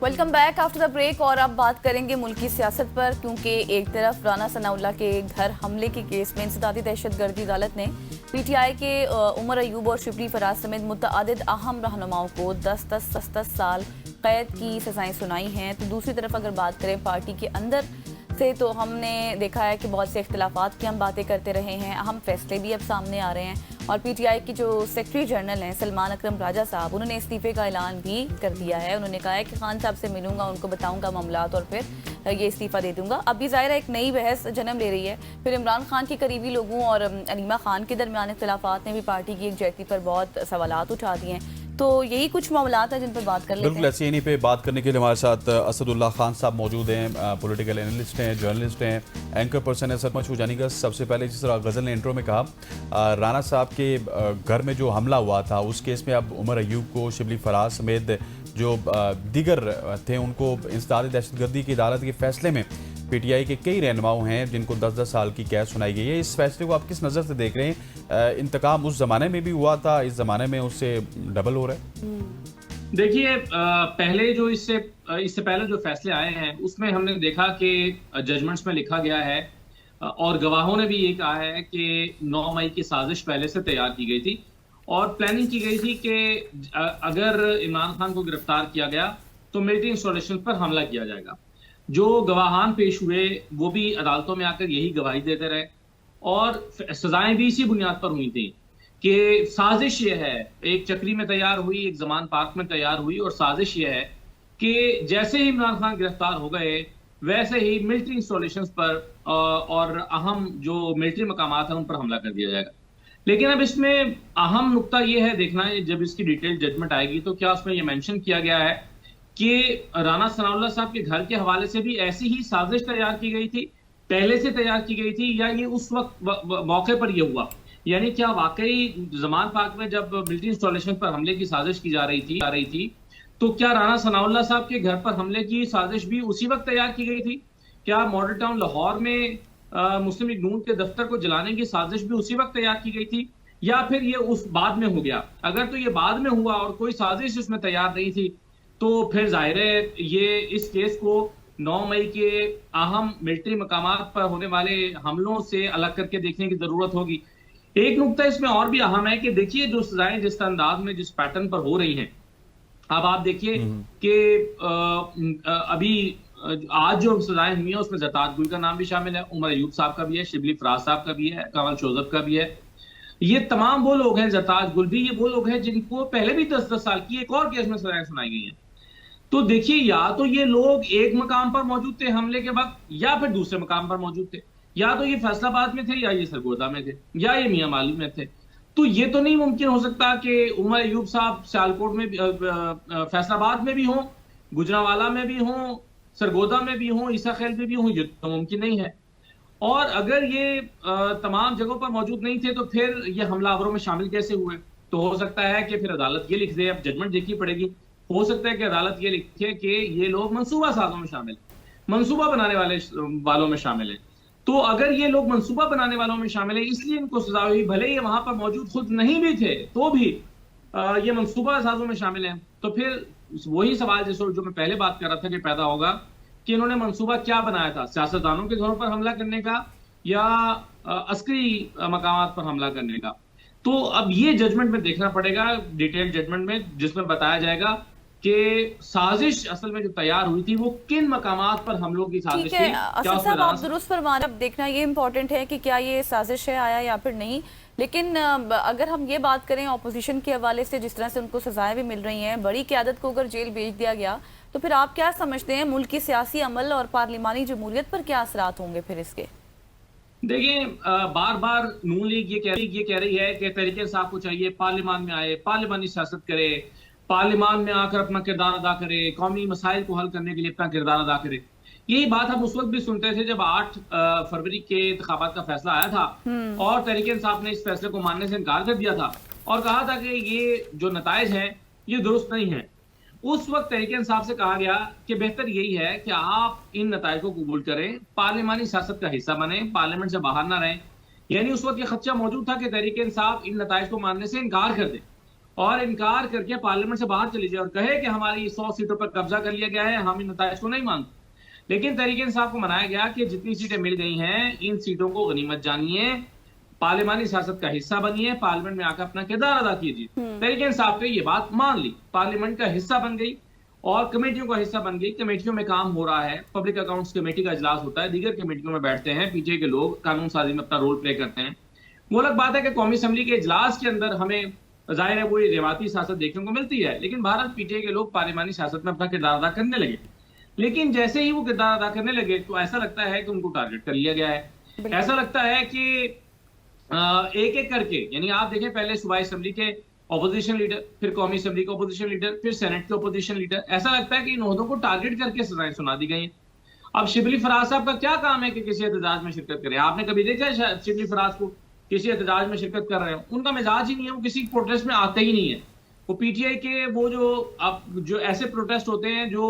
Welcome back after the break. और अब बात करेंगे मुल्क की सियासत पर, क्योंकि एक तरफ राना सनाउल्लाह के घर हमले के केस में इंसदादी दहशतगर्दी अदालत ने पीटीआई के उमर अयूब और शिबली फराज समेत मुतअद्दिद अहम रहनुमाओं को 10-10 साल कैद की सजाएं सुनाई हैं। तो दूसरी तरफ अगर बात करें पार्टी के अंदर से, तो हमने देखा है कि बहुत से इख्तिलाफात की हम बातें करते रहे हैं, अहम फैसले भी अब सामने आ रहे हैं। और पीटीआई की जो सेक्रेटरी जनरल हैं सलमान अकरम राजा साहब, उन्होंने इस्तीफे का ऐलान भी कर दिया है। उन्होंने कहा है कि खान साहब से मिलूंगा, उनको बताऊंगा मामलात और फिर ये इस्तीफा दे दूंगा। अभी ज़ाहिर है एक नई बहस जन्म ले रही है। फिर इमरान खान के करीबी लोगों और अलीमा खान के दरमियान इख्तिलाफात ने भी पार्टी की एकजहती पर बहुत सवालात उठा दिए हैं। तो यही कुछ मामलात हैं जिन पर बात कर लेते हैं। बिल्कुल ऐसे इन्हीं पे बात करने के लिए हमारे साथ असदुल्ला खान साहब मौजूद हैं, पॉलिटिकल एनालिस्ट हैं, जर्नलिस्ट हैं, एंकर पर्सन है। सर मच जानिएगा, सबसे पहले जिस तरह गज़ल ने इंट्रो में कहा, राना साहब के घर में जो हमला हुआ था उस केस में अब उमर अयूब को, शिबली फराज समेत जो दीगर थे उनको इंसदादी दहशतगर्दी की अदालत के फैसले में पीटीआई के कई रहनुमाओं हैं जिनको 10-10 साल की कैद सुनाई गई है। इस फैसले को आप किस नज़र से देख रहे हैं? इंतकाम उस ज़माने में भी हुआ था, इस ज़माने में उससे डबल हो रहा है? देखिए, पहले जो इससे पहले जो फैसले आए हैं उसमें हमने देखा कि जजमेंट्स में लिखा गया है और गवाहों ने भी ये कहा है कि 9 मई की साजिश पहले से तैयार की गई थी और प्लानिंग की गई थी कि अगर इमरान खान को गिरफ्तार किया गया तो मिलिट्री इंस्टॉलेशन पर हमला किया जाएगा। जो गवाहान पेश हुए वो भी अदालतों में आकर यही गवाही देते रहे और सजाएं भी इसी बुनियाद पर हुई थी कि साजिश ये है, एक चक्री में तैयार हुई, एक जमान पार्क में तैयार हुई और साजिश ये है कि जैसे ही इमरान खान गिरफ्तार हो गए वैसे ही मिलिट्री इंस्टॉलेशंस पर और अहम जो मिलिट्री मकामात हैं उन पर हमला कर दिया जाएगा। लेकिन अब इसमें अहम नुक्ता ये है, देखना है जब इसकी डिटेल जजमेंट आएगी तो क्या उसमें यह मेंशन किया गया है कि राना सनाउल्लाह साहब के घर के हवाले से भी ऐसी ही साजिश तैयार की गई थी, पहले से तैयार की गई थी, या ये उस वक्त मौके पर यह हुआ? यानी क्या वाकई जमान पार्क में जब मिलिट्री इंस्टॉलेशन पर हमले की साजिश की जा रही थी तो क्या राना सनाउल्लाह साहब के घर पर हमले की साजिश भी उसी वक्त तैयार की गई थी? क्या मॉडल टाउन लाहौर में मुस्लिम लीग नून के दफ्तर को जलाने की साजिश भी उसी वक्त तैयार की गई थी, या फिर ये उस बाद में हो गया? अगर तो ये बाद में हुआ और कोई साजिश इसमें तैयार नहीं थी तो फिर जाहिर है ये इस केस को 9 मई के अहम मिलिट्री मकामात पर होने वाले हमलों से अलग करके देखने की जरूरत होगी। एक नुक्ता इसमें और भी अहम है कि देखिए जो सजाएं जिस अंदाज में जिस पैटर्न पर हो रही हैं, अब आप देखिए कि अभी आज जो सजाएं हुई हैं उसमें ज़रदाद गुल का नाम भी शामिल है, उमर अयूब साहब का भी है, शिबली फराज साहब का भी है, कमल शोजब का भी है। ये तमाम वो लोग हैं, ज़रदाद गुल भी ये वो लोग हैं जिनको पहले भी 10-10 साल की एक और केस में सजाएं सुनाई गई हैं। तो देखिए, या तो ये लोग एक मकाम पर मौजूद थे हमले के वक्त, या फिर दूसरे मकाम पर मौजूद थे, या तो ये फैसलाबाद में थे, या ये सरगोदा में थे, या ये मियां माली में थे। तो ये तो नहीं मुमकिन हो सकता कि उमर अयूब साहब सियालकोट में फैसलाबाद में भी हों, गुजरांवाला में भी हों, सरगोदा में भी हों, ईसा खैल में भी हों, ये तो मुमकिन नहीं है। और अगर ये तमाम जगहों पर मौजूद नहीं थे तो फिर ये हमलावरों में शामिल कैसे हुए? तो हो सकता है कि फिर अदालत ये लिख दे, अब जजमेंट देखनी पड़ेगी, हो सकता है कि अदालत ये लिखे कि ये लोग मंसूबा साजों में शामिल, मंसूबा बनाने वालों में शामिल हैं। तो अगर ये लोग मंसूबा बनाने वालों में शामिल हैं इसलिए इनको सजा हुई, भले ये वहां पर मौजूद खुद नहीं भी थे तो भी ये मंसूबा साजों में शामिल हैं, तो फिर वही सवाल जैसे जो मैं पहले बात कर रहा था कि पैदा होगा कि इन्होंने मंसूबा क्या बनाया था, सियासतदानों के घरों पर हमला करने का या अस्करी मकामात पर हमला करने का? तो अब ये जजमेंट में देखना पड़ेगा, डिटेल जजमेंट में, जिसमें बताया जाएगा कि साजिश असल में जो तैयार हुई थी वो किन मकामात पर हमलों की साजिश थी। असद साहब आप दुरुस्त फरमा रहे हैं। अब देखना ये इम्पोर्टेंट है कि क्या ये साजिश है आया या फिर नहीं। लेकिन अगर हम ये बात करें ऑपोजिशन के हवाले से, जिस तरह से उनको सजाएं भी मिल रही हैं, बड़ी क़यादत को अगर जेल भेज दिया गया तो फिर आप क्या समझते हैं मुल्क की सियासी अमल और पार्लिमानी जमहूरियत पर क्या असरात होंगे फिर इसके? देखिए, बार बार नून लीग ये कह रही है कि तहरीक इंसाफ को चाहिए पार्लियामान में आए, पार्लिमानी सियासत करे, पार्लियामान में आकर अपना किरदार अदा करे, कौमी मसाइल को हल करने के लिए अपना किरदार अदा करे। यही बात हम उस वक्त भी सुनते थे जब 8 फरवरी के इंतखाबात का फैसला आया था और तहरीक इंसाफ ने इस फैसले को मानने से इनकार कर दिया था और कहा था कि ये जो नताइज हैं ये दुरुस्त नहीं है। उस वक्त तहरीक इंसाफ से कहा गया कि बेहतर यही है कि आप इन नताइज को कबूल करें, पार्लियामानी सियासत का हिस्सा बने, पार्लियामेंट से बाहर ना रहें। यानी उस वक्त ये खदशा मौजूद था कि तहरीक इंसाफ इन नताइज को मानने से इनकार कर दे और इनकार करके पार्लियामेंट से बाहर चली जाए और कहे कि हमारी 100 सीटों पर कब्जा कर लिया गया है, हम इन नताइज को नहीं मानते। लेकिन तहरीक इंसाफ को मनाया गया कि जितनी सीटें मिल गई हैं इन सीटों को गनीमत जानिए, पार्लियामानी सियासत का हिस्सा बनिए, पार्लियामेंट में आकर अपना किरदार अदा कीजिए। तहरीक इंसाफ ने ये बात मान ली, पार्लियामेंट का हिस्सा बन गई और कमेटियों का हिस्सा बन गई। कमेटियों में काम हो रहा है, पब्लिक अकाउंट्स कमेटी का इजलास होता है, दीगर कमेटियों में बैठते हैं, पीटीआई के लोग कानून साजी में अपना रोल प्ले करते हैं। वो अलग बात है कि कौमी असम्बली के इजलास के अंदर हमें जाहिर है वो रिवायती सियासत देखने को मिलती है, लेकिन भारत पीटीआई के लोग पार्लियामानी सियासत में अपना किरदार अदा करने लगे। लेकिन जैसे ही वो किरदार अदा करने लगे तो ऐसा लगता है कि उनको टारगेट कर लिया गया है। ऐसा लगता है कि एक एक करके, यानी आप देखें पहले सूबाई असेंबली के ऑपोजिशन लीडर, फिर कौमी असेंबली के ऑपोजिशन लीडर, फिर सेनेट के ऑपोजिशन लीडर, ऐसा लगता है कि इन ओहदों को टारगेट करके सजाएं सुना दी गई। अब शिबली फराज साहब का क्या काम है कि किसी एहतजाज में शिरकत करें? आपने कभी देखा है शिबली फराज को किसी एहतजाज में शिरकत कर रहे हो? उनका मिजाज ही नहीं है, वो किसी प्रोटेस्ट में आते ही नहीं है। वो पीटीआई के वो जो ऐसे प्रोटेस्ट होते हैं जो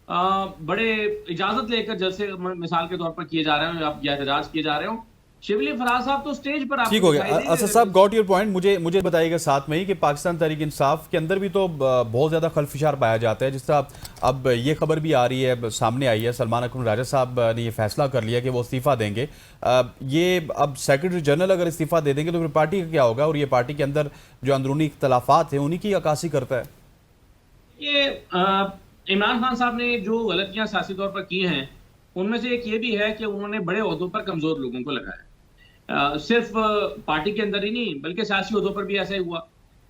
बड़े इजाजत लेकर जैसे मिसाल के तौर पर किए जा रहे हो या एहतजाज किए जा रहे हो, शिबली फराज साहब तो स्टेज पर ठीक हो गया। असद साहब, गॉट योर पॉइंट। मुझे बताइएगा साथ में ही कि पाकिस्तान तहरीक इंसाफ के अंदर भी तो बहुत ज्यादा खलफिशार पाया जाता है। जिस तरह अब ये खबर भी आ रही है, सामने आई है, सलमान अकरम राजा साहब ने ये फैसला कर लिया कि वो इस्तीफा देंगे। ये अब सेक्रेटरी जनरल अगर इस्तीफा दे देंगे तो फिर पार्टी का क्या होगा? और ये पार्टी के अंदर जो अंदरूनी इख्तलाफात हैं उन्हीं की अक्कासी करता है। ये इमरान खान साहब ने जो गलतियां सियासी तौर पर की हैं उनमें से एक ये भी है कि उन्होंने बड़े ओहदों पर कमजोर लोगों को लगाया। सिर्फ पार्टी के अंदर ही नहीं बल्कि सियासी ओहदों पर भी ऐसा ही हुआ।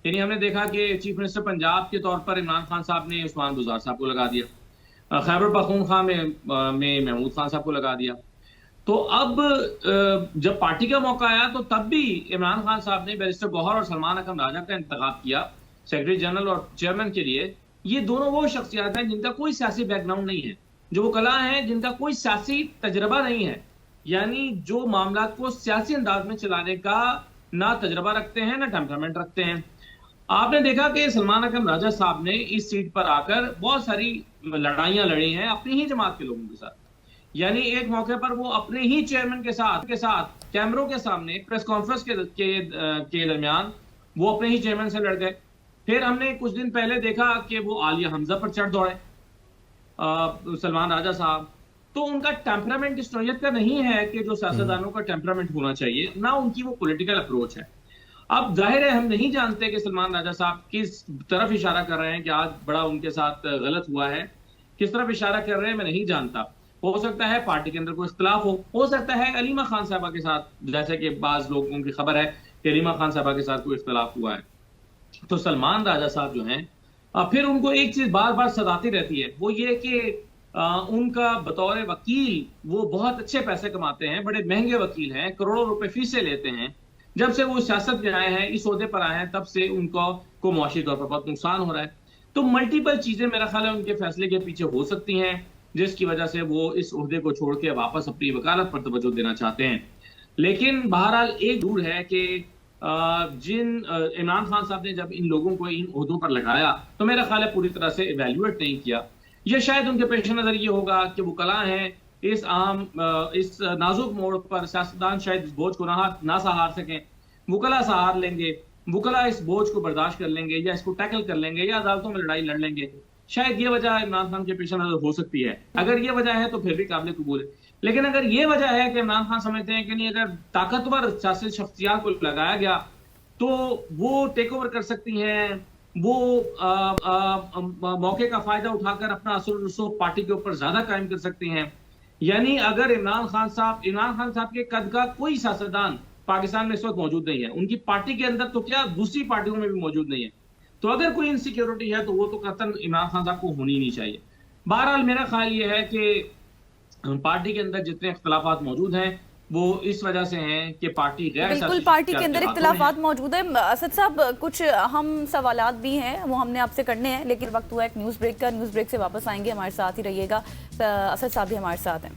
यानी हमने देखा कि चीफ मिनिस्टर पंजाब के तौर पर इमरान खान साहब ने उस्मान बुज़दार साहब को लगा दिया, खैबर पख्तूनख्वा में महमूद खान साहब को लगा दिया। तो अब जब पार्टी का मौका आया तो तब भी इमरान खान साहब ने बैरिस्टर गौहर और सलमान अकरम राजा का इंतखाब किया सेक्रेटरी जनरल और चेयरमैन के लिए। ये दोनों वो शख्सियत हैं जिनका कोई सियासी बैकग्राउंड नहीं है, जो वो कला है जिनका कोई सियासी तजर्बा नहीं है, यानी जो मामला को सियासी अंदाज में चलाने का ना तजर्बा रखते हैं ना टेम्परामेंट रखते हैं। आपने देखा कि सलमान अकरम राजा साहब ने इस सीट पर आकर बहुत सारी लड़ाइयां लड़ी हैं अपनी ही जमात के लोगों के साथ। यानी एक मौके पर वो अपने ही चेयरमैन के साथ कैमरों के सामने प्रेस कॉन्फ्रेंस के दरमियान वो अपने ही चेयरमैन से लड़ गए। फिर हमने कुछ दिन पहले देखा कि वो आलिया हमजा पर चढ़ दौड़े सलमान राजा साहब। तो उनका टेम्परामेंट इस नौयत का नहीं है कि जो सियासतदानों का टेम्परामेंट होना चाहिए, ना उनकी वो पॉलिटिकल अप्रोच है। अब जाहिर है हम नहीं जानते कि सलमान राजा साहब किस तरफ इशारा कर रहे हैं कि आज बड़ा उनके साथ गलत हुआ है, किस तरफ इशारा कर रहे हैं मैं नहीं जानता। हो सकता है पार्टी के अंदर कोई इख्तलाफ हो सकता है अलीमा खान साहबा के साथ, जैसे कि बाज लोगों की खबर है कि अलीमा खान साहबा के साथ कोई इख्तलाफ हुआ है। तो सलमान राजा साहब जो हैं फिर उनको एक चीज बार बार सताती रहती है, वो ये कि उनका बतौर वकील वो बहुत अच्छे पैसे कमाते हैं, बड़े महंगे वकील हैं, करोड़ों रुपए फीसें लेते हैं। जब से वो सियासत में आए हैं, इस ओहदे पर आए हैं, तब से उनको मुआशी तौर पर बहुत नुकसान हो रहा है। तो मल्टीपल चीजें मेरा ख्याल है उनके फैसले के पीछे हो सकती हैं जिसकी वजह से वो इस ओहदे को छोड़ के वापस अपनी वकालत पर तवज्जो देना चाहते हैं। लेकिन बहरहाल एक दूर है कि इमरान खान साहब ने जब इन लोगों को इन ओहदों पर लगाया तो मेरा ख्याल है पूरी तरह से इवेल्युएट नहीं किया। यह शायद उनके पेश नजर ये होगा कि वो कला है इस नाजुक मोड़ पर सियासतदान शायद इस बोझ को ना सहार सकें, वकला सहार लेंगे, वकला इस बोझ को बर्दाश्त कर लेंगे या इसको टैकल कर लेंगे या अदालतों में लड़ाई लड़ लेंगे। शायद ये वजह इमरान खान के पेश नजर हो सकती है। अगर ये वजह है तो फिर भी काबिल कबूल है। लेकिन अगर ये वजह है कि इमरान खान समझते हैं कि नहीं, अगर ताकतवर सियासी शख्सियत को लगाया गया तो वो टेक ओवर कर सकती हैं, वो मौके का फायदा उठाकर अपना असर रसूख पार्टी के ऊपर ज्यादा कायम कर सकती हैं। यानी अगर इमरान खान साहब के कद का कोई सियासतदान पाकिस्तान में इस वक्त मौजूद नहीं है, उनकी पार्टी के अंदर तो क्या दूसरी पार्टियों में भी मौजूद नहीं है, तो अगर कोई इनसिक्योरिटी है तो वो तो कतन इमरान खान साहब को होनी नहीं चाहिए। बहरहाल मेरा ख्याल ये है कि पार्टी के अंदर जितने इख्तलाफात मौजूद हैं वो इस वजह से हैं कि पार्टी बिल्कुल पार्टी के अंदर इख्तलाफात मौजूद है। असद साहब, कुछ हम सवालात भी हैं वो हमने आपसे करने हैं, लेकिन वक्त हुआ एक न्यूज़ ब्रेक का। न्यूज़ ब्रेक से वापस आएंगे, हमारे साथ ही रहिएगा। असद साहब भी हमारे साथ हैं।